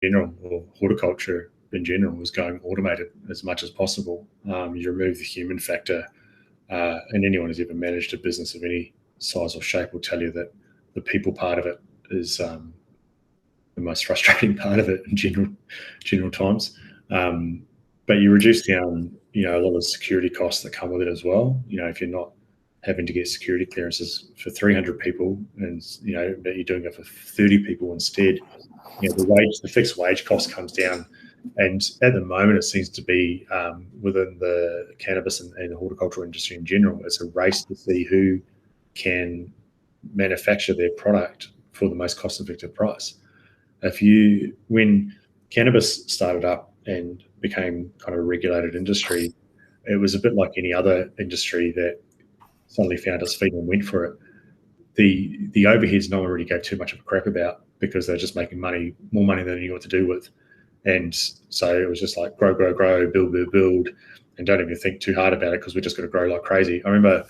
general, or horticulture in general, was going automated as much as possible. You remove the human factor, and anyone who's ever managed a business of any size or shape will tell you that the people part of it is the most frustrating part of it in general times. But you reduce down, a lot of security costs that come with it as well. If you're not having to get security clearances for 300 people, and but you're doing it for 30 people instead, the fixed wage cost comes down. And at the moment, it seems to be within the cannabis and horticultural industry in general, it's a race to see who can manufacture their product for the most cost-effective price. When cannabis started up and became kind of a regulated industry, it was a bit like any other industry that suddenly found its feet and went for it. The overheads no one really gave too much of a crap about, because they're just making more money than they knew what to do with. And so it was just like grow, build, and don't even think too hard about it, because we're just going to grow like crazy. I remember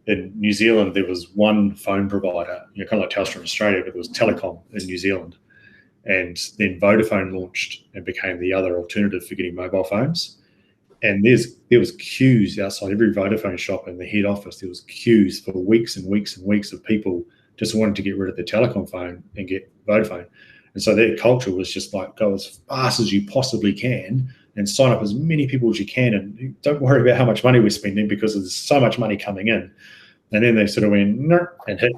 in New Zealand, there was one phone provider, kind of like Telstra in Australia, but there was Telecom in New Zealand. And then Vodafone launched and became the other alternative for getting mobile phones. And there was queues outside every Vodafone shop in the head office. There was queues for weeks and weeks and weeks of people just wanting to get rid of the Telecom phone and get Vodafone. And so their culture was just like, go as fast as you possibly can and sign up as many people as you can, and don't worry about how much money we're spending, because there's so much money coming in. And then they sort of went and hit,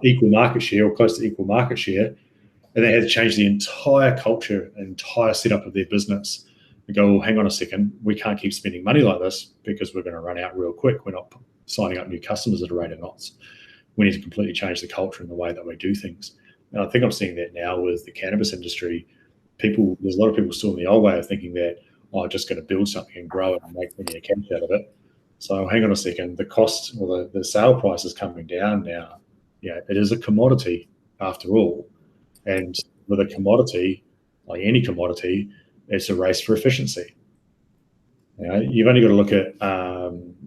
equal market share, or close to equal market share, and they had to change the entire culture, entire setup of their business. And go, well, hang on a second, we can't keep spending money like this, because we're going to run out real quick. We're not signing up new customers at a rate of knots. We need to completely change the culture and the way that we do things. And I think I'm seeing that now with the cannabis industry. There's a lot of people still in the old way of thinking that, I'm just going to build something and grow it and make plenty of cash out of it. So hang on a second, the cost, or the sale price, is coming down now. It is a commodity after all. And with a commodity, like any commodity, it's a race for efficiency. You've only got to look at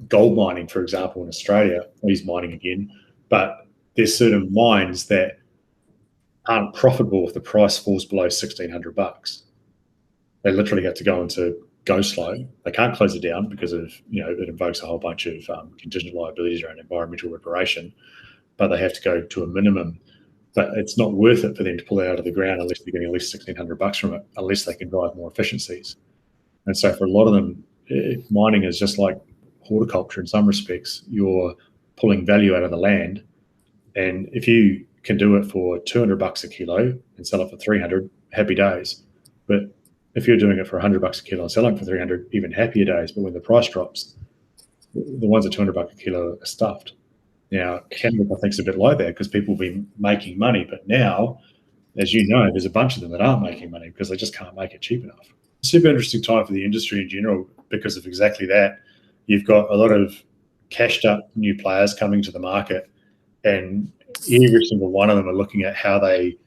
gold mining, for example, in Australia. He's mining again, but there's certain mines that aren't profitable if the price falls below $1,600. They literally have to go slow. They can't close it down, because of it invokes a whole bunch of contingent liabilities around environmental reparation. But they have to go to a minimum. But it's not worth it for them to pull it out of the ground unless they're getting at least $1,600 from it, unless they can drive more efficiencies. And so for a lot of them, mining is just like horticulture in some respects. You're pulling value out of the land, and if you can do it for $200 a kilo and sell it for 300, happy days. But if you're doing it for $100 a kilo and selling it for 300, even happier days. But when the price drops, the ones at $200 a kilo are stuffed. Now, cannabis, I think, is a bit like that, because people have been making money, but now, as you know, there's a bunch of them that aren't making money because they just can't make it cheap enough. Super interesting time for the industry in general because of exactly that. You've got a lot of cashed up new players coming to the market, and every single one of them are looking at how they,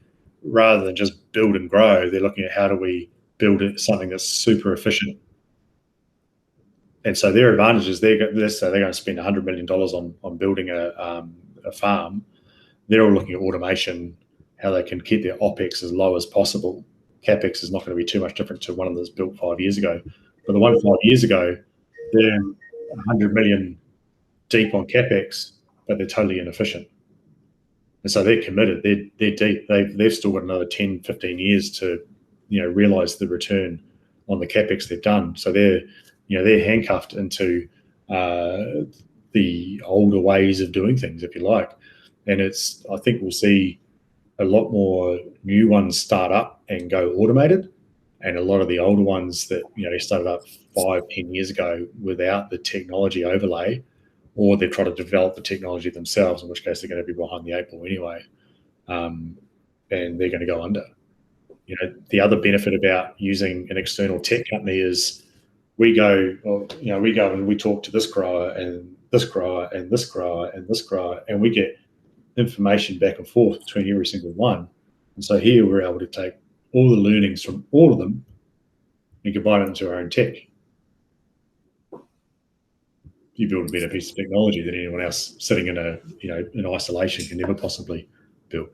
rather than just build and grow, they're looking at how do we build something that's super efficient. And so their advantage is they're going to spend $100 million on building a farm. They're all looking at automation, how they can keep their OPEX as low as possible. CapEx is not going to be too much different to one that was built 5 years ago. But the one 5 years ago, they're 100 million deep on CapEx, but they're totally inefficient. And so they're committed. They're deep. They've still got another 10, 15 years to, realize the return on the CapEx they've done. So they're handcuffed into the older ways of doing things, if you like. And I think we'll see a lot more new ones start up and go automated, and a lot of the older ones that started up 5, 10 years ago without the technology overlay, or they've tried to develop the technology themselves, in which case they're going to be behind the 8 ball anyway, and they're going to go under. The other benefit about using an external tech company is we go and we talk to this grower and this grower and this grower and this grower, and we get information back and forth between every single one. And so here we're able to take all the learnings from all of them and combine it into our own tech. You build a better piece of technology than anyone else sitting in in isolation can never possibly build.